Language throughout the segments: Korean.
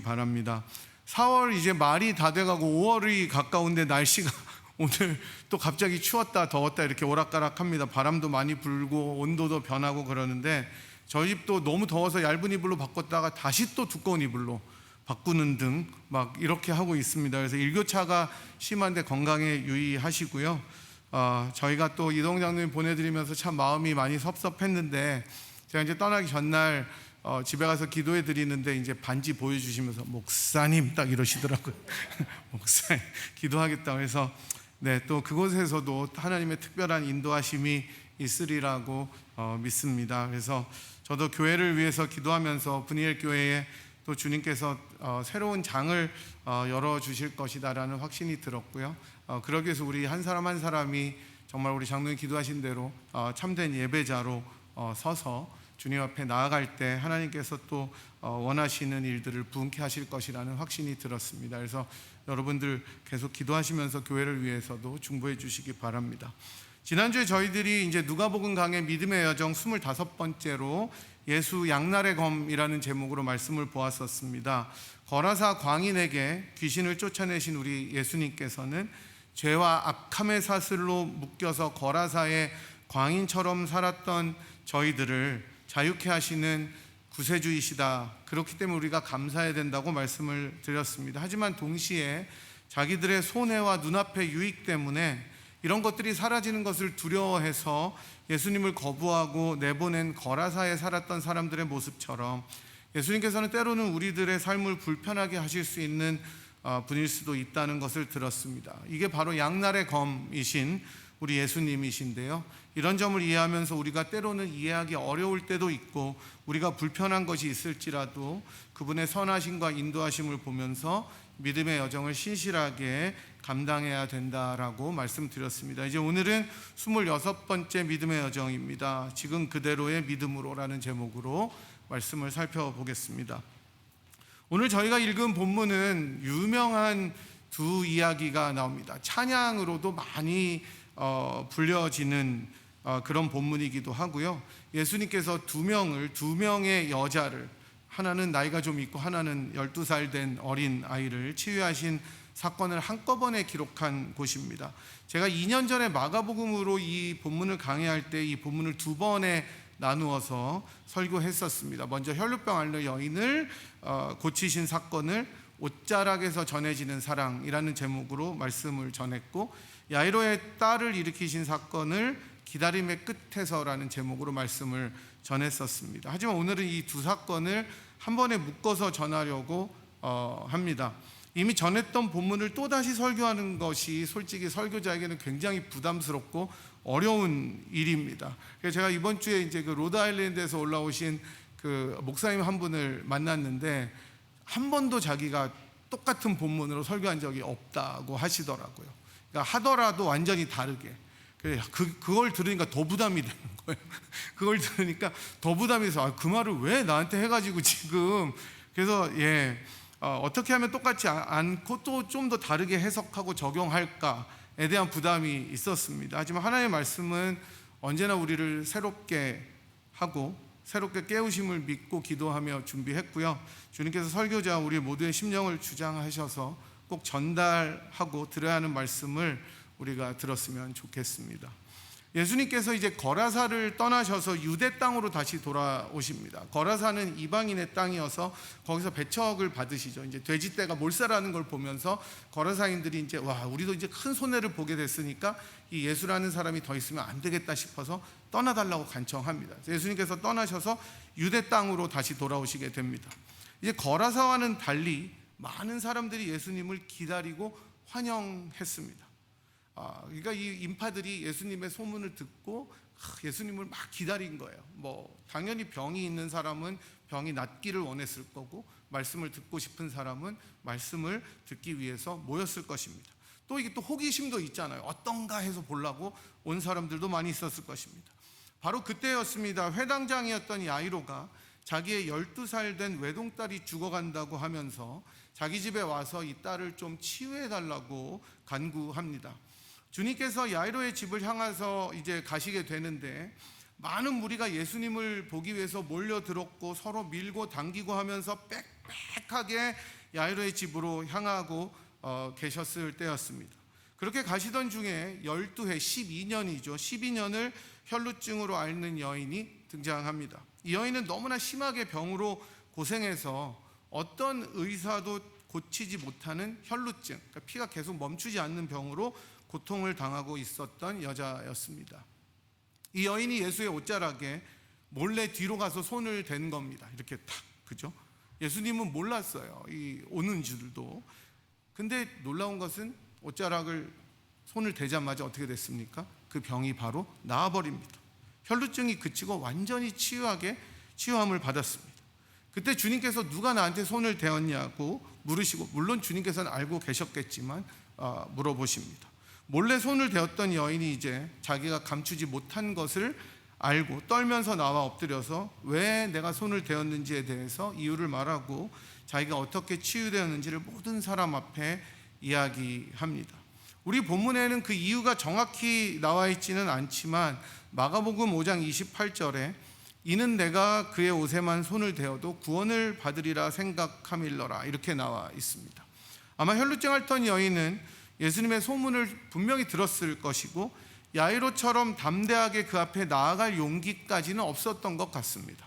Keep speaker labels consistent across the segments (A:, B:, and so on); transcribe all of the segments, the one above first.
A: 바랍니다. 4월 이제 말이 다 돼가고 5월이 가까운데 날씨가 오늘 또 갑자기 추웠다 더웠다 이렇게 오락가락합니다. 바람도 많이 불고 온도도 변하고 그러는데 저희 집도 너무 더워서 얇은 이불로 바꿨다가 다시 또 두꺼운 이불로 바꾸는 등 막 이렇게 하고 있습니다. 그래서 일교차가 심한데 건강에 유의하시고요. 저희가 또 이동 장로님 보내드리면서 참 마음이 많이 섭섭했는데 제가 이제 떠나기 전날 집에 가서 기도해 드리는데 이제 반지 보여주시면서 목사님 딱 이러시더라고요. 목사님 기도하겠다고 해서 네, 또 그곳에서도 하나님의 특별한 인도하심이 있으리라고 믿습니다. 그래서 저도 교회를 위해서 기도하면서 분이엘 교회에 또 주님께서 새로운 장을 열어주실 것이다라는 확신이 들었고요. 그러기 위해서 우리 한 사람 한 사람이 정말 우리 장로님 기도하신 대로 참된 예배자로 서서 주님 앞에 나아갈 때 하나님께서 또 원하시는 일들을 부응케 하실 것이라는 확신이 들었습니다. 그래서 여러분들 계속 기도하시면서 교회를 위해서도 중보해 주시기 바랍니다. 지난주에 저희들이 이제 누가복음 강의 믿음의 여정 25번째로 예수 양날의 검이라는 제목으로 말씀을 보았었습니다. 거라사 광인에게 귀신을 쫓아내신 우리 예수님께서는 죄와 악함의 사슬로 묶여서 거라사의 광인처럼 살았던 저희들을 자유케 하시는 구세주이시다. 그렇기 때문에 우리가 감사해야 된다고 말씀을 드렸습니다. 하지만 동시에 자기들의 손해와 눈앞의 유익 때문에 이런 것들이 사라지는 것을 두려워해서 예수님을 거부하고 내보낸 거라사에 살았던 사람들의 모습처럼 예수님께서는 때로는 우리들의 삶을 불편하게 하실 수 있는 분일 수도 있다는 것을 들었습니다. 이게 바로 양날의 검이신 우리 예수님이신데요, 이런 점을 이해하면서 우리가 때로는 이해하기 어려울 때도 있고 우리가 불편한 것이 있을지라도 그분의 선하심과 인도하심을 보면서 믿음의 여정을 신실하게 감당해야 된다라고 말씀드렸습니다. 이제 오늘은 26번째 믿음의 여정입니다. 지금 그대로의 믿음으로라는 제목으로 말씀을 살펴보겠습니다. 오늘 저희가 읽은 본문은 유명한 두 이야기가 나옵니다. 찬양으로도 많이 불려지는 그런 본문이기도 하고요. 예수님께서 두 명의 여자를, 하나는 나이가 좀 있고 하나는 12살 된 어린 아이를 치유하신 사건을 한꺼번에 기록한 곳입니다. 제가 2년 전에 마가복음으로 이 본문을 강의할 때 이 본문을 두 번에 나누어서 설교했었습니다. 먼저 혈루병 앓는 여인을 고치신 사건을 옷자락에서 전해지는 사랑이라는 제목으로 말씀을 전했고, 야이로의 딸을 일으키신 사건을 기다림의 끝에서라는 제목으로 말씀을 전했었습니다. 하지만 오늘은 이 두 사건을 한 번에 묶어서 전하려고 합니다. 이미 전했던 본문을 또다시 설교하는 것이 솔직히 설교자에게는 굉장히 부담스럽고 어려운 일입니다. 그래서 제가 이번 주에 이제 그 로드아일랜드에서 올라오신 그 목사님 한 분을 만났는데 한 번도 자기가 똑같은 본문으로 설교한 적이 없다고 하시더라고요. 그러니까 하더라도 완전히 다르게. 그걸 들으니까 더 부담이 되는 거예요. 그걸 들으니까 더 부담이 돼서 그 말을 왜 나한테 해가지고 지금. 그래서 어떻게 하면 똑같지 않고 또 좀 더 다르게 해석하고 적용할까에 대한 부담이 있었습니다. 하지만 하나님의 말씀은 언제나 우리를 새롭게 하고 새롭게 깨우심을 믿고 기도하며 준비했고요. 주님께서 설교자 우리 모두의 심령을 주장하셔서 꼭 전달하고 들어야 하는 말씀을 우리가 들었으면 좋겠습니다. 예수님께서 이제 거라사를 떠나셔서 유대 땅으로 다시 돌아오십니다. 거라사는 이방인의 땅이어서 거기서 배척을 받으시죠. 이제 돼지떼가 몰살하는 걸 보면서 거라사인들이 이제 우리도 이제 큰 손해를 보게 됐으니까 이 예수라는 사람이 더 있으면 안 되겠다 싶어서 떠나달라고 간청합니다. 예수님께서 떠나셔서 유대 땅으로 다시 돌아오시게 됩니다. 이제 거라사와는 달리 많은 사람들이 예수님을 기다리고 환영했습니다. 그러니까 이 인파들이 예수님의 소문을 듣고 예수님을 막 기다린 거예요. 당연히 병이 있는 사람은 병이 낫기를 원했을 거고, 말씀을 듣고 싶은 사람은 말씀을 듣기 위해서 모였을 것입니다. 또 이게 또 호기심도 있잖아요. 어떤가 해서 보려고 온 사람들도 많이 있었을 것입니다. 바로 그때였습니다. 회당장이었던 야이로가 자기의 12살 된 외동딸이 죽어간다고 하면서 자기 집에 와서 이 딸을 좀 치유해달라고 간구합니다. 주님께서 야이로의 집을 향해서 이제 가시게 되는데 많은 무리가 예수님을 보기 위해서 몰려들었고 서로 밀고 당기고 하면서 빽빽하게 야이로의 집으로 향하고 계셨을 때였습니다. 그렇게 가시던 중에 12해 12년이죠. 12년을 혈루증으로 앓는 여인이 등장합니다. 이 여인은 너무나 심하게 병으로 고생해서 어떤 의사도 고치지 못하는 혈루증, 그러니까 피가 계속 멈추지 않는 병으로 고통을 당하고 있었던 여자였습니다. 이 여인이 예수의 옷자락에 몰래 뒤로 가서 손을 댄 겁니다. 이렇게 탁, 그죠? 예수님은 몰랐어요, 이 오는 줄도. 근데 놀라운 것은 옷자락을 손을 대자마자 어떻게 됐습니까? 그 병이 바로 나아버립니다. 혈루증이 그치고 완전히 치유함을 받았습니다. 그때 주님께서 누가 나한테 손을 대었냐고 물으시고, 물론 주님께서는 알고 계셨겠지만 물어보십니다. 몰래 손을 대었던 여인이 이제 자기가 감추지 못한 것을 알고 떨면서 나와 엎드려서 왜 내가 손을 대었는지에 대해서 이유를 말하고 자기가 어떻게 치유되었는지를 모든 사람 앞에 이야기합니다. 우리 본문에는 그 이유가 정확히 나와 있지는 않지만 마가복음 5장 28절에 이는 내가 그의 옷에만 손을 대어도 구원을 받으리라 생각함일러라, 이렇게 나와 있습니다. 아마 혈루증 앓던 여인은 예수님의 소문을 분명히 들었을 것이고 야이로처럼 담대하게 그 앞에 나아갈 용기까지는 없었던 것 같습니다.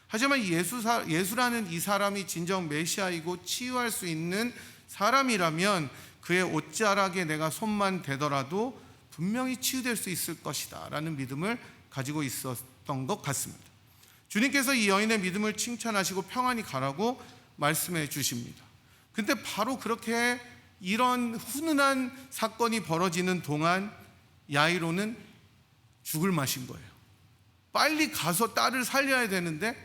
A: 하지만 예수라는 이 사람이 진정 메시아이고 치유할 수 있는 사람이라면 그의 옷자락에 내가 손만 대더라도 분명히 치유될 수 있을 것이다 라는 믿음을 가지고 있었던 것 같습니다. 주님께서 이 여인의 믿음을 칭찬하시고 평안히 가라고 말씀해 주십니다. 근데 바로 그렇게 이런 훈훈한 사건이 벌어지는 동안 야이로는 죽을 맛인 거예요. 빨리 가서 딸을 살려야 되는데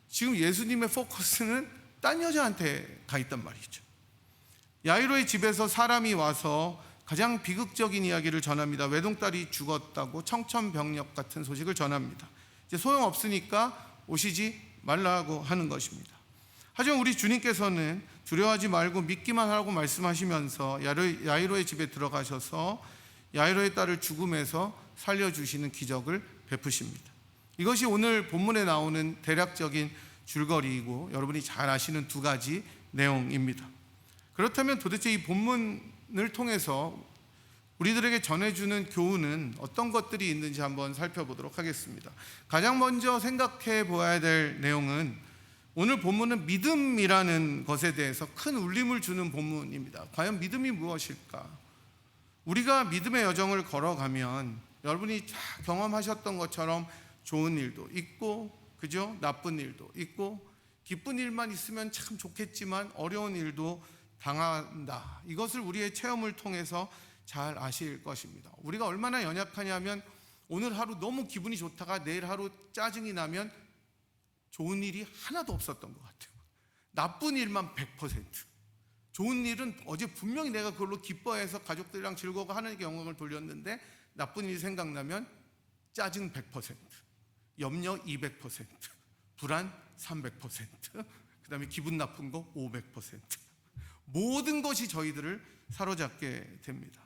A: 지금 예수님의 포커스는 딴 여자한테 가 있단 말이죠. 야이로의 집에서 사람이 와서 가장 비극적인 이야기를 전합니다. 외동딸이 죽었다고 청천벽력 같은 소식을 전합니다. 이제 소용없으니까 오시지 말라고 하는 것입니다. 하지만 우리 주님께서는 두려워하지 말고 믿기만 하라고 말씀하시면서 야이로의 집에 들어가셔서 야이로의 딸을 죽음에서 살려주시는 기적을 베푸십니다. 이것이 오늘 본문에 나오는 대략적인 줄거리이고 여러분이 잘 아시는 두 가지 내용입니다. 그렇다면 도대체 이 본문을 통해서 우리들에게 전해주는 교훈은 어떤 것들이 있는지 한번 살펴보도록 하겠습니다. 가장 먼저 생각해 보아야 될 내용은 오늘 본문은 믿음이라는 것에 대해서 큰 울림을 주는 본문입니다. 과연 믿음이 무엇일까? 우리가 믿음의 여정을 걸어가면 여러분이 경험하셨던 것처럼 좋은 일도 있고, 그죠? 나쁜 일도 있고, 기쁜 일만 있으면 참 좋겠지만 어려운 일도 당한다. 이것을 우리의 체험을 통해서 잘 아실 것입니다. 우리가 얼마나 연약하냐면 오늘 하루 너무 기분이 좋다가 내일 하루 짜증이 나면 좋은 일이 하나도 없었던 것 같아요. 나쁜 일만 100%. 좋은 일은 어제 분명히 내가 그걸로 기뻐해서 가족들이랑 즐거워 하나님께 영광을 돌렸는데 나쁜 일이 생각나면 짜증 100%, 염려 200%, 불안 300%, 그 다음에 기분 나쁜 거 500%. 모든 것이 저희들을 사로잡게 됩니다.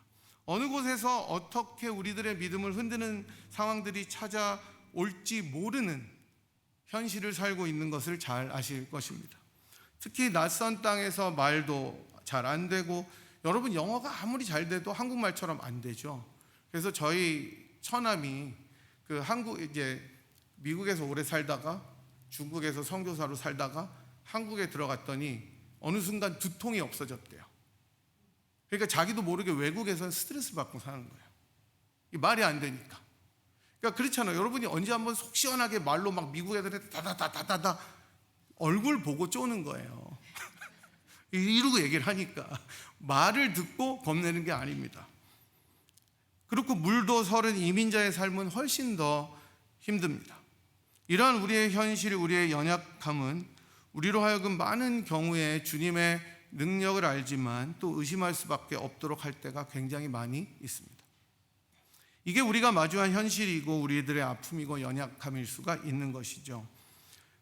A: 어느 곳에서 어떻게 우리들의 믿음을 흔드는 상황들이 찾아올지 모르는 현실을 살고 있는 것을 잘 아실 것입니다. 특히 낯선 땅에서 말도 잘 안 되고, 여러분 영어가 아무리 잘 돼도 한국말처럼 안 되죠. 그래서 저희 처남이 미국에서 오래 살다가 중국에서 선교사로 살다가 한국에 들어갔더니 어느 순간 두통이 없어졌대요. 그러니까 자기도 모르게 외국에서는 스트레스 받고 사는 거예요. 이 말이 안 되니까. 그러니까 그렇잖아요. 여러분이 언제 한번 속 시원하게 말로 막 미국 애들한테 다다다다다다 얼굴 보고 쪼는 거예요. 이러고 얘기를 하니까 말을 듣고 겁내는 게 아닙니다. 그렇고 물도 서른 이민자의 삶은 훨씬 더 힘듭니다. 이러한 우리의 현실, 우리의 연약함은 우리로 하여금 많은 경우에 주님의 능력을 알지만 또 의심할 수밖에 없도록 할 때가 굉장히 많이 있습니다. 이게 우리가 마주한 현실이고 우리들의 아픔이고 연약함일 수가 있는 것이죠.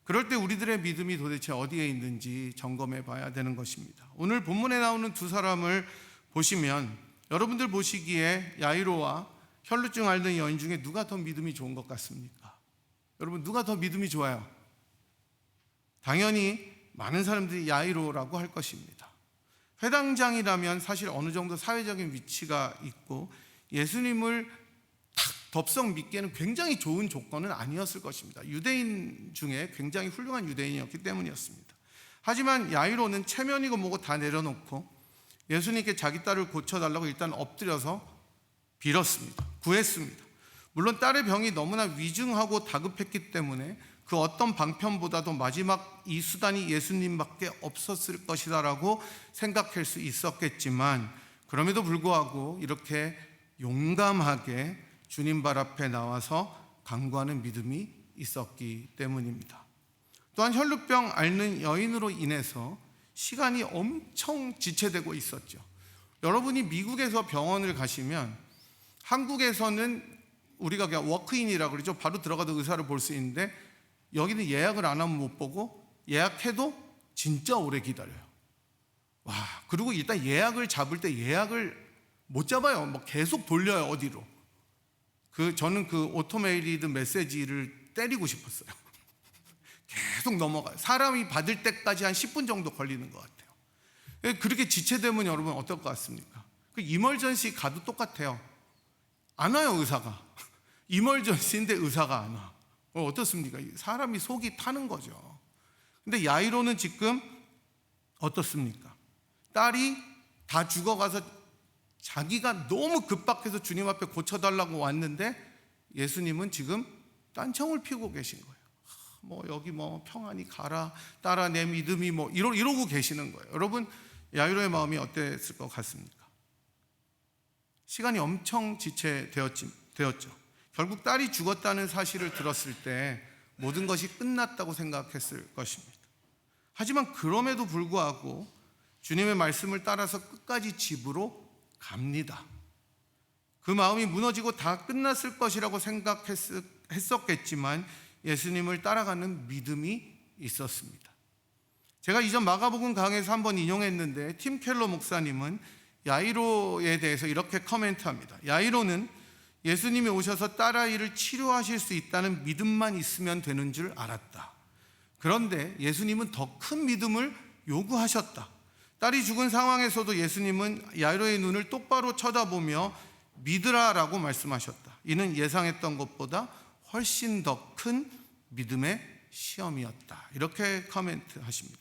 A: 그럴 때 우리들의 믿음이 도대체 어디에 있는지 점검해 봐야 되는 것입니다. 오늘 본문에 나오는 두 사람을 보시면 여러분들 보시기에 야이로와 혈루증 앓는 여인 중에 누가 더 믿음이 좋은 것 같습니까? 여러분 누가 더 믿음이 좋아요? 당연히 많은 사람들이 야이로라고 할 것입니다. 회당장이라면 사실 어느 정도 사회적인 위치가 있고 예수님을 탁 덥석 믿기에는 굉장히 좋은 조건은 아니었을 것입니다. 유대인 중에 굉장히 훌륭한 유대인이었기 때문이었습니다. 하지만 야이로는 체면이고 뭐고 다 내려놓고 예수님께 자기 딸을 고쳐달라고 일단 엎드려서 빌었습니다. 구했습니다. 물론 딸의 병이 너무나 위중하고 다급했기 때문에 그 어떤 방편보다도 마지막 이 수단이 예수님밖에 없었을 것이다라고 생각할 수 있었겠지만, 그럼에도 불구하고 이렇게 용감하게 주님 발 앞에 나와서 간구하는 믿음이 있었기 때문입니다. 또한 혈루병 앓는 여인으로 인해서 시간이 엄청 지체되고 있었죠. 여러분이 미국에서 병원을 가시면 한국에서는 우리가 그냥 워크인이라고 그러죠. 바로 들어가도 의사를 볼 수 있는데 여기는 예약을 안 하면 못 보고 예약해도 진짜 오래 기다려요. 와, 그리고 일단 예약을 잡을 때 예약을 못 잡아요. 뭐 계속 돌려요, 어디로. 저는 그 오토메이리드 메시지를 때리고 싶었어요. 계속 넘어가요. 사람이 받을 때까지 한 10분 정도 걸리는 것 같아요. 그렇게 지체되면 여러분 어떨 것 같습니까? 그 이멀전시 가도 똑같아요. 안 와요, 의사가. 이멀전시인데 의사가 안 와. 어떻습니까? 사람이 속이 타는 거죠. 근데 야이로는 지금 어떻습니까? 딸이 다 죽어가서 자기가 너무 급박해서 주님 앞에 고쳐달라고 왔는데 예수님은 지금 딴청을 피우고 계신 거예요. 여기 평안히 가라, 딸아 내 믿음이 이러고 계시는 거예요. 여러분, 야이로의 마음이 어땠을 것 같습니까? 시간이 엄청 지체되었죠. 결국 딸이 죽었다는 사실을 들었을 때 모든 것이 끝났다고 생각했을 것입니다. 하지만 그럼에도 불구하고 주님의 말씀을 따라서 끝까지 집으로 갑니다. 그 마음이 무너지고 다 끝났을 것이라고 생각했었겠지만 예수님을 따라가는 믿음이 있었습니다. 제가 이전 마가복음 강해에서 한번 인용했는데 팀 켈러 목사님은 야이로에 대해서 이렇게 코멘트합니다. 야이로는 예수님이 오셔서 딸아이를 치료하실 수 있다는 믿음만 있으면 되는 줄 알았다. 그런데 예수님은 더 큰 믿음을 요구하셨다. 딸이 죽은 상황에서도 예수님은 야이로의 눈을 똑바로 쳐다보며 믿으라라고 말씀하셨다. 이는 예상했던 것보다 훨씬 더 큰 믿음의 시험이었다. 이렇게 코멘트 하십니다.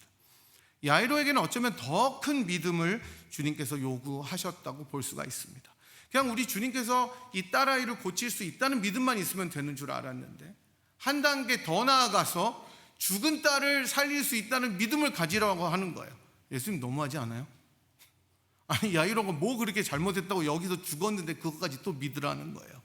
A: 야이로에게는 어쩌면 더 큰 믿음을 주님께서 요구하셨다고 볼 수가 있습니다. 그냥 우리 주님께서 이 딸아이를 고칠 수 있다는 믿음만 있으면 되는 줄 알았는데 한 단계 더 나아가서 죽은 딸을 살릴 수 있다는 믿음을 가지라고 하는 거예요. 예수님 너무하지 않아요? 아니, 야이로가 뭐 그렇게 잘못했다고 여기서 죽었는데 그것까지 또 믿으라는 거예요.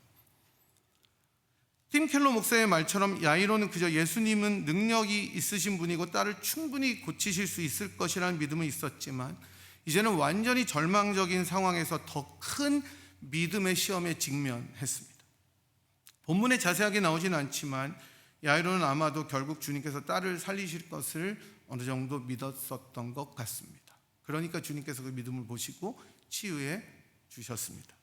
A: 팀 켈러 목사의 말처럼 야이로는 그저 예수님은 능력이 있으신 분이고 딸을 충분히 고치실 수 있을 것이라는 믿음은 있었지만 이제는 완전히 절망적인 상황에서 더 큰 믿음의 시험에 직면했습니다. 본문에 자세하게 나오진 않지만 야이로는 아마도 결국 주님께서 딸을 살리실 것을 어느 정도 믿었었던 것 같습니다. 그러니까 주님께서 그 믿음을 보시고 치유해 주셨습니다.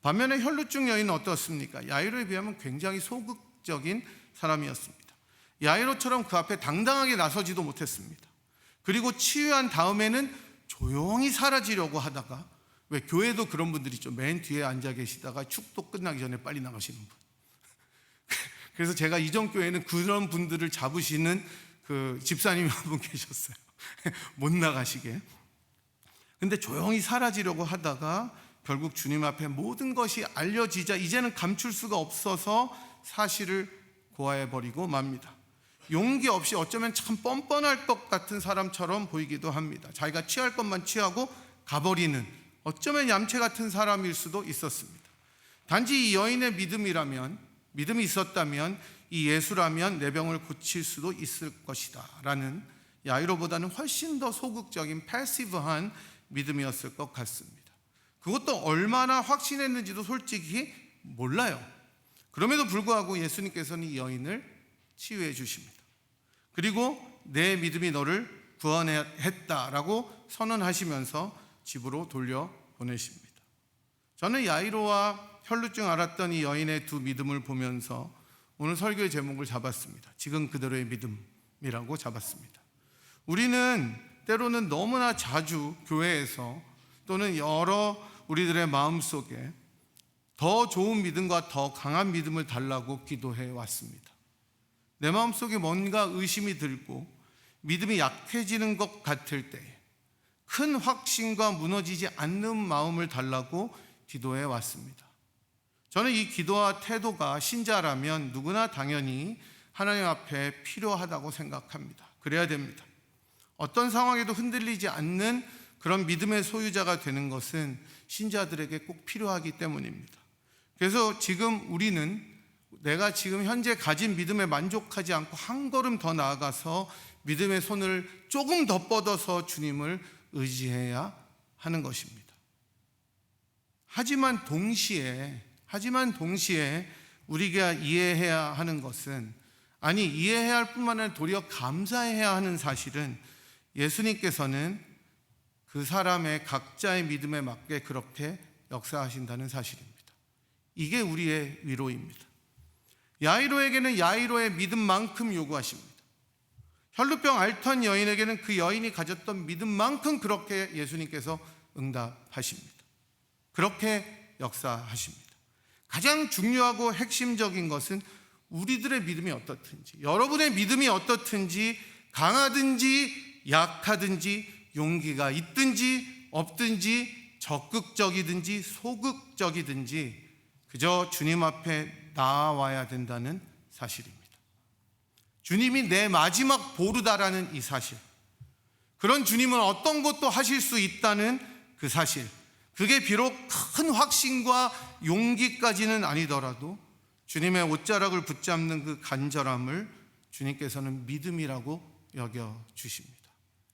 A: 반면에 혈루증 여인은 어떻습니까? 야이로에 비하면 굉장히 소극적인 사람이었습니다. 야이로처럼 그 앞에 당당하게 나서지도 못했습니다. 그리고 치유한 다음에는 조용히 사라지려고 하다가, 왜 교회도 그런 분들이 있죠. 맨 뒤에 앉아 계시다가 축도 끝나기 전에 빨리 나가시는 분. 그래서 제가 이전 교회는 그런 분들을 잡으시는 그 집사님이 한 분 계셨어요. 못 나가시게. 근데 조용히 사라지려고 하다가 결국 주님 앞에 모든 것이 알려지자 이제는 감출 수가 없어서 사실을 고하해버리고 맙니다. 용기 없이 어쩌면 참 뻔뻔할 것 같은 사람처럼 보이기도 합니다. 자기가 취할 것만 취하고 가버리는, 어쩌면 얌체 같은 사람일 수도 있었습니다. 단지 이 여인의 믿음이 있었다면, 이 예수라면 내 병을 고칠 수도 있을 것이다 라는 야이로보다는 훨씬 더 소극적인 패시브한 믿음이었을 것 같습니다. 그것도 얼마나 확신했는지도 솔직히 몰라요. 그럼에도 불구하고 예수님께서는 이 여인을 치유해 주십니다. 그리고 내 믿음이 너를 구원했다라고 선언하시면서 집으로 돌려보내십니다. 저는 야이로와 혈루증 앓았던 이 여인의 두 믿음을 보면서 오늘 설교의 제목을 잡았습니다. 지금 그대로의 믿음이라고 잡았습니다. 우리는 때로는 너무나 자주 교회에서 또는 여러 우리들의 마음속에 더 좋은 믿음과 더 강한 믿음을 달라고 기도해 왔습니다. 내 마음속에 뭔가 의심이 들고 믿음이 약해지는 것 같을 때 큰 확신과 무너지지 않는 마음을 달라고 기도해 왔습니다. 저는 이 기도와 태도가 신자라면 누구나 당연히 하나님 앞에 필요하다고 생각합니다. 그래야 됩니다. 어떤 상황에도 흔들리지 않는 그런 믿음의 소유자가 되는 것은 신자들에게 꼭 필요하기 때문입니다. 그래서 지금 우리는 내가 지금 현재 가진 믿음에 만족하지 않고 한 걸음 더 나아가서 믿음의 손을 조금 더 뻗어서 주님을 의지해야 하는 것입니다. 하지만 동시에 우리가 이해해야 하는 것은, 아니 이해해야 할 뿐만 아니라 도리어 감사해야 하는 사실은 예수님께서는 그 사람의 각자의 믿음에 맞게 그렇게 역사하신다는 사실입니다. 이게 우리의 위로입니다. 야이로에게는 야이로의 믿음만큼 요구하십니다. 혈루병 앓던 여인에게는 그 여인이 가졌던 믿음만큼 그렇게 예수님께서 응답하십니다. 그렇게 역사하십니다. 가장 중요하고 핵심적인 것은 우리들의 믿음이 어떻든지, 여러분의 믿음이 어떻든지, 강하든지 약하든지, 용기가 있든지 없든지, 적극적이든지 소극적이든지 그저 주님 앞에 나아와야 된다는 사실입니다. 주님이 내 마지막 보루다라는 이 사실, 그런 주님은 어떤 것도 하실 수 있다는 그 사실, 그게 비록 큰 확신과 용기까지는 아니더라도 주님의 옷자락을 붙잡는 그 간절함을 주님께서는 믿음이라고 여겨주십니다.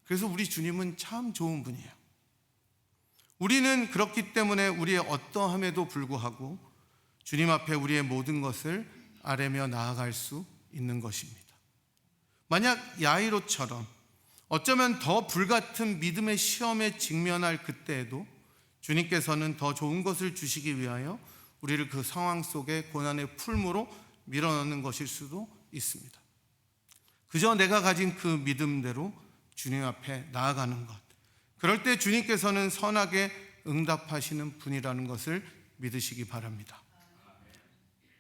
A: 그래서 우리 주님은 참 좋은 분이에요. 우리는 그렇기 때문에 우리의 어떠함에도 불구하고 주님 앞에 우리의 모든 것을 아뢰며 나아갈 수 있는 것입니다. 만약 야이로처럼 어쩌면 더 불같은 믿음의 시험에 직면할 그때에도 주님께서는 더 좋은 것을 주시기 위하여 우리를 그 상황 속에 고난의 풀무로 밀어넣는 것일 수도 있습니다. 그저 내가 가진 그 믿음대로 주님 앞에 나아가는 것, 그럴 때 주님께서는 선하게 응답하시는 분이라는 것을 믿으시기 바랍니다.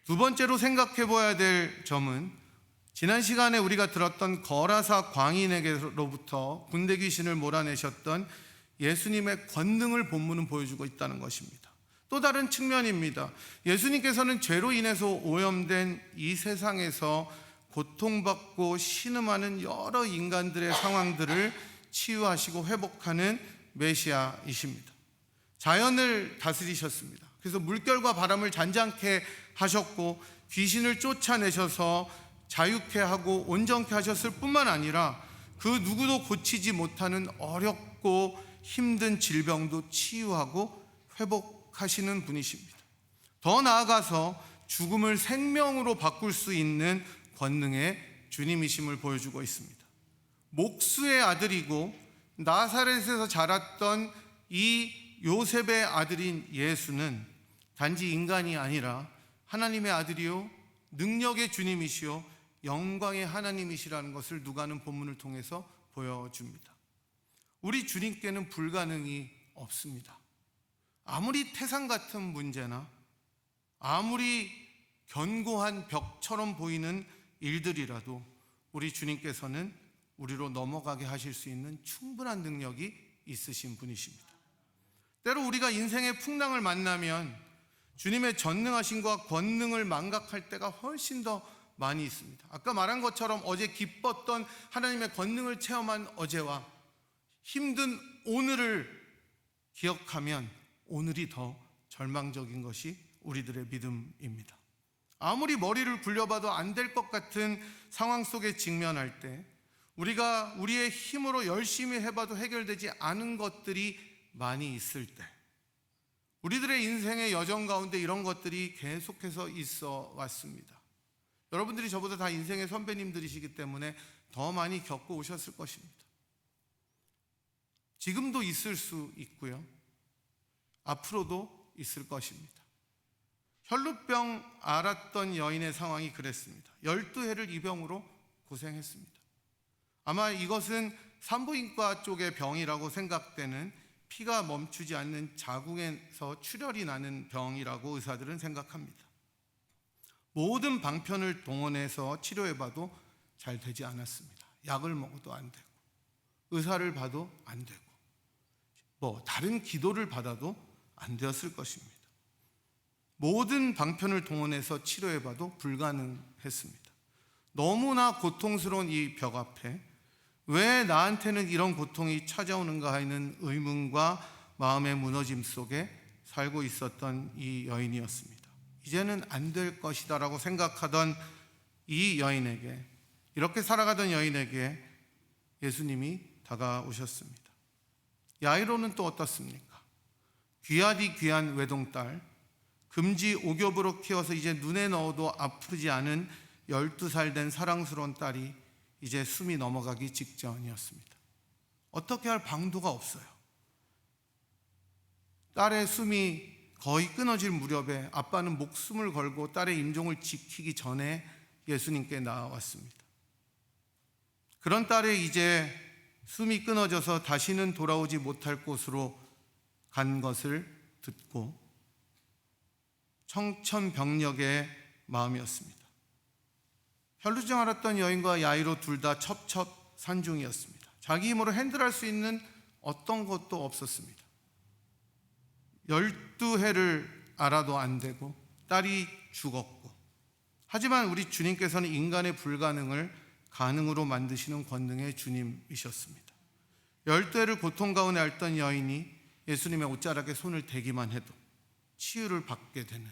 A: 두 번째로 생각해 봐야 될 점은, 지난 시간에 우리가 들었던 거라사 광인에게로부터 군대 귀신을 몰아내셨던 예수님의 권능을 본문은 보여주고 있다는 것입니다. 또 다른 측면입니다. 예수님께서는 죄로 인해서 오염된 이 세상에서 고통받고 신음하는 여러 인간들의 상황들을 치유하시고 회복하는 메시아이십니다. 자연을 다스리셨습니다. 그래서 물결과 바람을 잔잔케 하셨고 귀신을 쫓아내셔서 자유케 하고 온전케 하셨을 뿐만 아니라 그 누구도 고치지 못하는 어렵고 힘든 질병도 치유하고 회복하시는 분이십니다. 더 나아가서 죽음을 생명으로 바꿀 수 있는 권능의 주님이심을 보여주고 있습니다. 목수의 아들이고 나사렛에서 자랐던 이 요셉의 아들인 예수는 단지 인간이 아니라 하나님의 아들이요 능력의 주님이시요 영광의 하나님이시라는 것을 누가는 본문을 통해서 보여줍니다. 우리 주님께는 불가능이 없습니다. 아무리 태산 같은 문제나 아무리 견고한 벽처럼 보이는 일들이라도 우리 주님께서는 우리로 넘어가게 하실 수 있는 충분한 능력이 있으신 분이십니다. 때로 우리가 인생의 풍랑을 만나면 주님의 전능하심과 권능을 망각할 때가 훨씬 더 많이 있습니다. 아까 말한 것처럼 어제 기뻤던 하나님의 권능을 체험한 어제와 힘든 오늘을 기억하면 오늘이 더 절망적인 것이 우리들의 믿음입니다. 아무리 머리를 굴려봐도 안 될 것 같은 상황 속에 직면할 때, 우리가 우리의 힘으로 열심히 해봐도 해결되지 않은 것들이 많이 있을 때, 우리들의 인생의 여정 가운데 이런 것들이 계속해서 있어 왔습니다. 여러분들이 저보다 다 인생의 선배님들이시기 때문에 더 많이 겪고 오셨을 것입니다. 지금도 있을 수 있고요, 앞으로도 있을 것입니다. 혈루병 앓았던 여인의 상황이 그랬습니다. 12해를 이 병으로 고생했습니다. 아마 이것은 산부인과 쪽의 병이라고 생각되는 피가 멈추지 않는 자궁에서 출혈이 나는 병이라고 의사들은 생각합니다. 모든 방편을 동원해서 치료해봐도 잘 되지 않았습니다. 약을 먹어도 안 되고, 의사를 봐도 안 되고, 다른 기도를 받아도 안 되었을 것입니다. 모든 방편을 동원해서 치료해봐도 불가능했습니다. 너무나 고통스러운 이 벽 앞에 왜 나한테는 이런 고통이 찾아오는가 하는 의문과 마음의 무너짐 속에 살고 있었던 이 여인이었습니다. 이제는 안 될 것이다 라고 생각하던 이 여인에게, 이렇게 살아가던 여인에게 예수님이 다가오셨습니다. 야이로는 또 어떻습니까? 귀하디 귀한 외동딸, 금지 오겹으로 키워서 이제 눈에 넣어도 아프지 않은 12살 된 사랑스러운 딸이 이제 숨이 넘어가기 직전이었습니다. 어떻게 할 방도가 없어요. 딸의 숨이 거의 끊어질 무렵에 아빠는 목숨을 걸고 딸의 임종을 지키기 전에 예수님께 나아왔습니다. 그런 딸의 이제 숨이 끊어져서 다시는 돌아오지 못할 곳으로 간 것을 듣고 청천벽력의 마음이었습니다. 혈루증 앓았던 여인과 야이로 둘 다 첩첩산중이었습니다. 자기 힘으로 핸들할 수 있는 어떤 것도 없었습니다. 12해를 앓아도 안 되고 딸이 죽었고, 하지만 우리 주님께서는 인간의 불가능을 가능으로 만드시는 권능의 주님이셨습니다. 12해를 고통 가운데 앓던 여인이 예수님의 옷자락에 손을 대기만 해도 치유를 받게 되는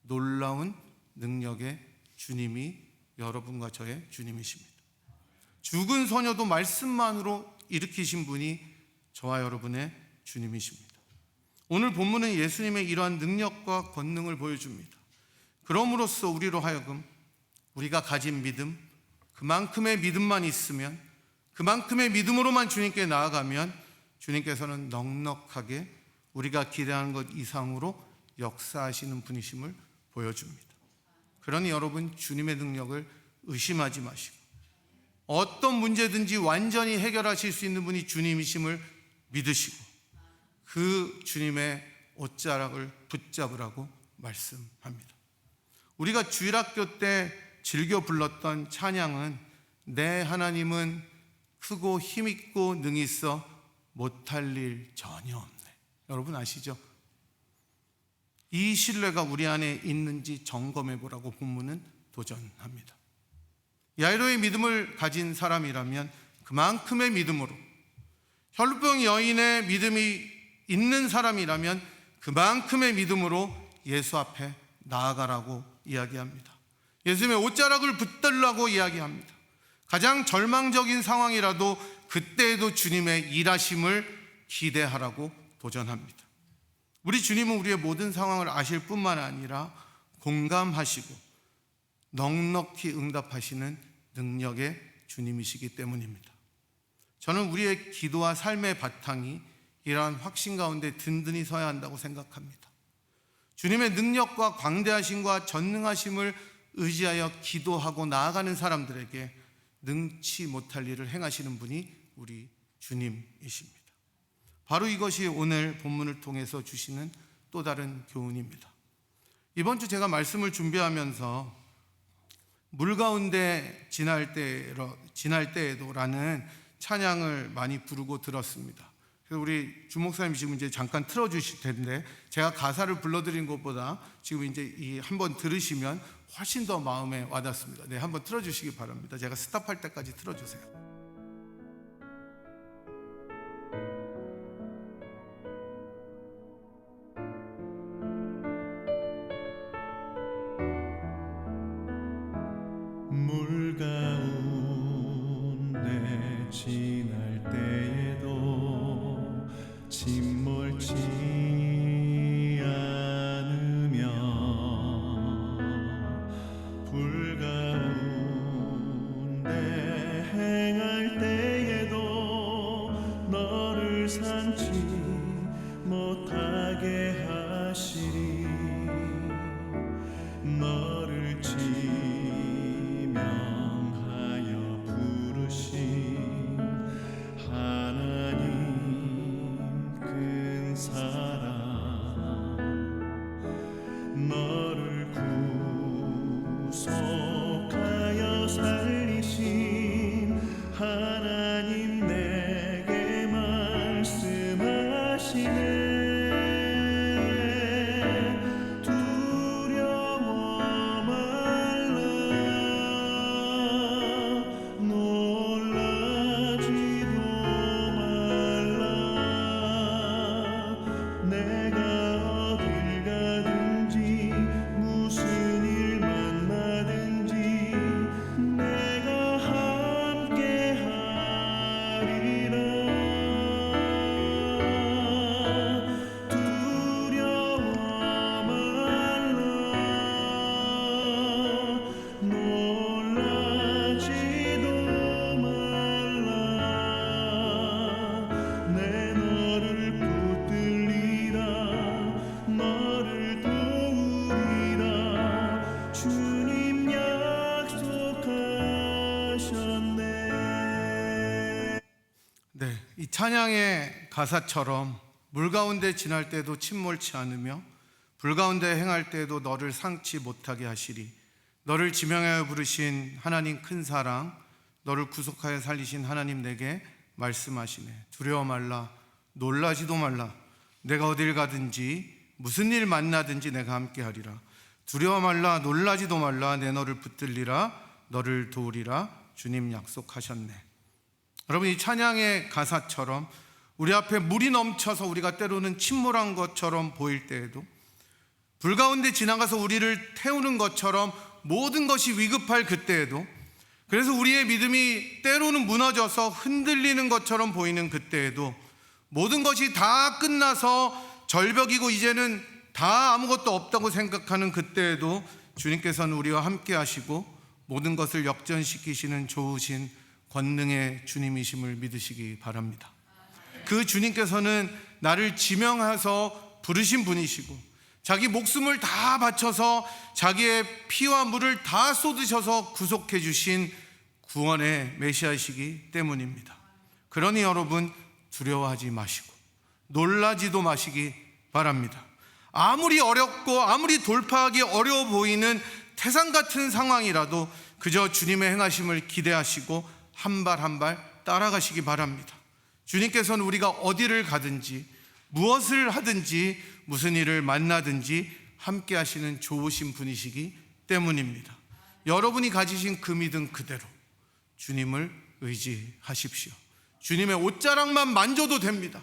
A: 놀라운 능력의 주님이 여러분과 저의 주님이십니다. 죽은 소녀도 말씀만으로 일으키신 분이 저와 여러분의 주님이십니다. 오늘 본문은 예수님의 이러한 능력과 권능을 보여줍니다. 그럼으로써 우리로 하여금 우리가 가진 믿음, 그만큼의 믿음만 있으면, 그만큼의 믿음으로만 주님께 나아가면 주님께서는 넉넉하게 우리가 기대하는 것 이상으로 역사하시는 분이심을 보여줍니다. 그러니 여러분, 주님의 능력을 의심하지 마시고 어떤 문제든지 완전히 해결하실 수 있는 분이 주님이심을 믿으시고 그 주님의 옷자락을 붙잡으라고 말씀합니다. 우리가 주일학교 때 즐겨 불렀던 찬양은 내 하나님은 크고 힘있고 능히 있어 못할 일 전혀 없네. 여러분 아시죠? 이 신뢰가 우리 안에 있는지 점검해 보라고 본문은 도전합니다. 야이로의 믿음을 가진 사람이라면 그만큼의 믿음으로, 혈루병 여인의 믿음이 있는 사람이라면 그만큼의 믿음으로 예수 앞에 나아가라고 이야기합니다. 예수님의 옷자락을 붙들라고 이야기합니다. 가장 절망적인 상황이라도 그때에도 주님의 일하심을 기대하라고 도전합니다. 우리 주님은 우리의 모든 상황을 아실 뿐만 아니라 공감하시고 넉넉히 응답하시는 능력의 주님이시기 때문입니다. 저는 우리의 기도와 삶의 바탕이 이러한 확신 가운데 든든히 서야 한다고 생각합니다. 주님의 능력과 광대하심과 전능하심을 의지하여 기도하고 나아가는 사람들에게 능치 못할 일을 행하시는 분이 우리 주님이십니다. 바로 이것이 오늘 본문을 통해서 주시는 또 다른 교훈입니다. 이번 주 제가 말씀을 준비하면서 물 가운데 지날 때에도라는 찬양을 많이 부르고 들었습니다. 그래서 우리 주목사님 지금 이제 잠깐 틀어주실 텐데, 제가 가사를 불러드린 것보다 지금 이제 한번 들으시면 훨씬 더 마음에 와닿습니다. 네, 한번 틀어주시기 바랍니다. 제가 스탑할 때까지 틀어주세요.
B: 물 가운데 지날 때에도 침몰치 않으며 불 가운데 행할 때에도 너를 삼지 못하게 하시리. 너를 지명하여 부르신 사랑 너를 구속하여 살리신 하나님 내게 말씀하시네 두려워 말라 놀라지도 말라 내가 어딜 가든지 무슨 일 만나든지 내가 함께하리라 두려워 말라 놀라지도 말라 내 너를 붙들리라 너를 도우리라 주님 약속하셨네.
A: 네, 이 찬양의 가사처럼 물 가운데 지날 때도 침몰치 않으며 불 가운데 행할 때도 너를 상치 못하게 하시리. 너를 지명하여 부르신 하나님 큰 사랑, 너를 구속하여 살리신 하나님 내게 말씀하시네. 두려워 말라, 놀라지도 말라. 내가 어딜 가든지 무슨 일 만나든지 내가 함께하리라. 두려워 말라, 놀라지도 말라. 내 너를 붙들리라, 너를 도우리라. 주님 약속하셨네. 여러분, 이 찬양의 가사처럼 우리 앞에 물이 넘쳐서 우리가 때로는 침몰한 것처럼 보일 때에도, 불 가운데 지나가서 우리를 태우는 것처럼 모든 것이 위급할 그때에도, 그래서 우리의 믿음이 때로는 무너져서 흔들리는 것처럼 보이는 그때에도, 모든 것이 다 끝나서 절벽이고 이제는 다 아무것도 없다고 생각하는 그때에도 주님께서는 우리와 함께 하시고 모든 것을 역전시키시는 좋으신 권능의 주님이심을 믿으시기 바랍니다. 그 주님께서는 나를 지명해서 부르신 분이시고 자기 목숨을 다 바쳐서 자기의 피와 물을 다 쏟으셔서 구속해 주신 구원의 메시아이시기 때문입니다. 그러니 여러분, 두려워하지 마시고 놀라지도 마시기 바랍니다. 아무리 어렵고 아무리 돌파하기 어려워 보이는 태산 같은 상황이라도 그저 주님의 행하심을 기대하시고 한 발 한 발 따라가시기 바랍니다. 주님께서는 우리가 어디를 가든지 무엇을 하든지 무슨 일을 만나든지 함께 하시는 좋으신 분이시기 때문입니다. 여러분이 가지신 그 믿음 그대로 주님을 의지하십시오. 주님의 옷자락만 만져도 됩니다.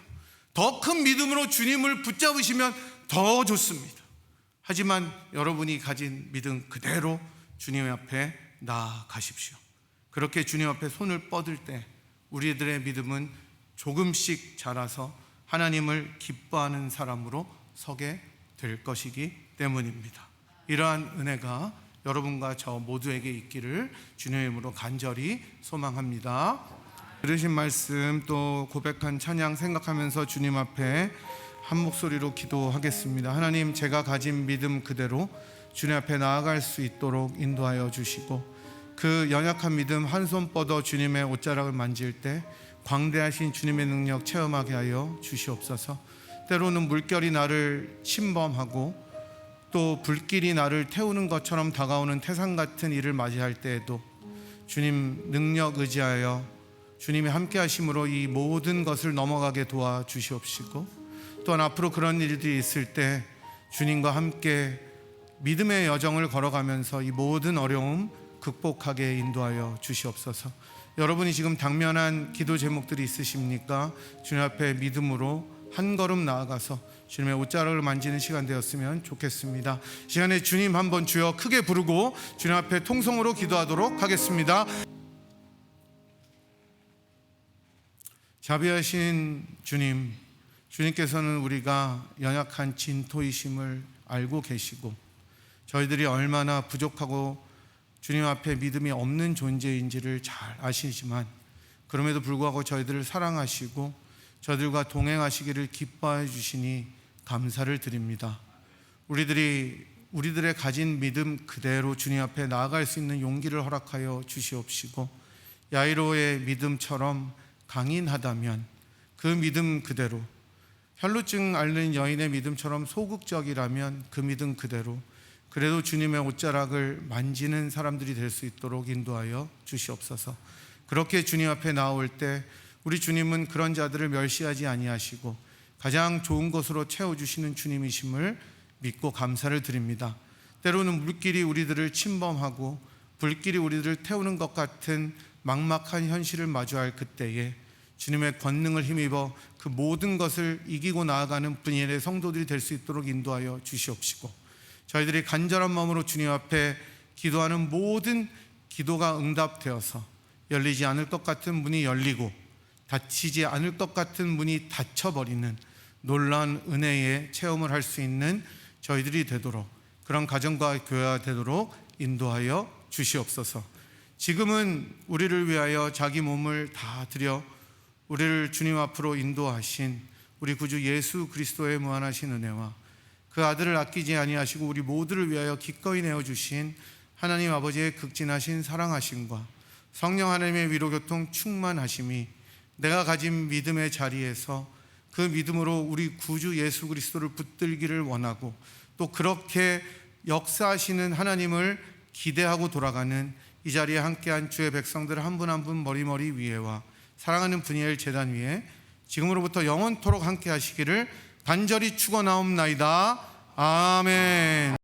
A: 더 큰 믿음으로 주님을 붙잡으시면 더 좋습니다. 하지만 여러분이 가진 믿음 그대로 주님 앞에 나아가십시오. 그렇게 주님 앞에 손을 뻗을 때 우리들의 믿음은 조금씩 자라서 하나님을 기뻐하는 사람으로 서게 될 것이기 때문입니다. 이러한 은혜가 여러분과 저 모두에게 있기를 주님의 이름으로 간절히 소망합니다. 들으신 말씀 또 고백한 찬양 생각하면서 주님 앞에 한 목소리로 기도하겠습니다. 하나님, 제가 가진 믿음 그대로 주님 앞에 나아갈 수 있도록 인도하여 주시고, 그 연약한 믿음 한 손 뻗어 주님의 옷자락을 만질 때 광대하신 주님의 능력 체험하게 하여 주시옵소서. 때로는 물결이 나를 침범하고 또 불길이 나를 태우는 것처럼 다가오는 태산 같은 일을 맞이할 때에도 주님 능력 의지하여 주님이 함께 하심으로 이 모든 것을 넘어가게 도와주시옵시고, 또한 앞으로 그런 일들이 있을 때 주님과 함께 믿음의 여정을 걸어가면서 이 모든 어려움 극복하게 인도하여 주시옵소서. 여러분이 지금 당면한 기도 제목들이 있으십니까? 주님 앞에 믿음으로 한 걸음 나아가서 주님의 옷자락을 만지는 시간 되었으면 좋겠습니다. 시간에 주님 한번 주여 크게 부르고 주님 앞에 통성으로 기도하도록 하겠습니다. 자비하신 주님, 주님께서는 우리가 연약한 진토이심을 알고 계시고 저희들이 얼마나 부족하고 주님 앞에 믿음이 없는 존재인지를 잘 아시지만 그럼에도 불구하고 저희들을 사랑하시고 저희들과 동행하시기를 기뻐해 주시니 감사를 드립니다. 우리들의 가진 믿음 그대로 주님 앞에 나아갈 수 있는 용기를 허락하여 주시옵시고, 야이로의 믿음처럼 강인하다면 그 믿음 그대로 혈루증 앓는 여인의 믿음처럼 소극적이라면 그 믿음 그대로 그래도 주님의 옷자락을 만지는 사람들이 될 수 있도록 인도하여 주시옵소서. 그렇게 주님 앞에 나올 때 우리 주님은 그런 자들을 멸시하지 아니하시고 가장 좋은 것으로 채워주시는 주님이심을 믿고 감사를 드립니다. 때로는 물길이 우리들을 침범하고 불길이 우리들을 태우는 것 같은 막막한 현실을 마주할 그때에 주님의 권능을 힘입어 그 모든 것을 이기고 나아가는 분야의 성도들이 될 수 있도록 인도하여 주시옵시고, 저희들이 간절한 마음으로 주님 앞에 기도하는 모든 기도가 응답되어서 열리지 않을 것 같은 문이 열리고 닫히지 않을 것 같은 문이 닫혀버리는 놀라운 은혜의 체험을 할 수 있는 저희들이 되도록, 그런 가정과 교회가 되도록 인도하여 주시옵소서. 지금은 우리를 위하여 자기 몸을 다 드려 우리를 주님 앞으로 인도하신 우리 구주 예수 그리스도의 무한하신 은혜와 그 아들을 아끼지 아니하시고 우리 모두를 위하여 기꺼이 내어주신 하나님 아버지의 극진하신 사랑하심과 성령 하나님의 위로교통 충만하심이 내가 가진 믿음의 자리에서 그 믿음으로 우리 구주 예수 그리스도를 붙들기를 원하고 또 그렇게 역사하시는 하나님을 기대하고 돌아가는 이 자리에 함께한 주의 백성들 한 분 한 분 머리머리 위에와 사랑하는 분이엘 제단 위에 지금으로부터 영원토록 함께 하시기를 간절히 축원하옵나이다. 아멘.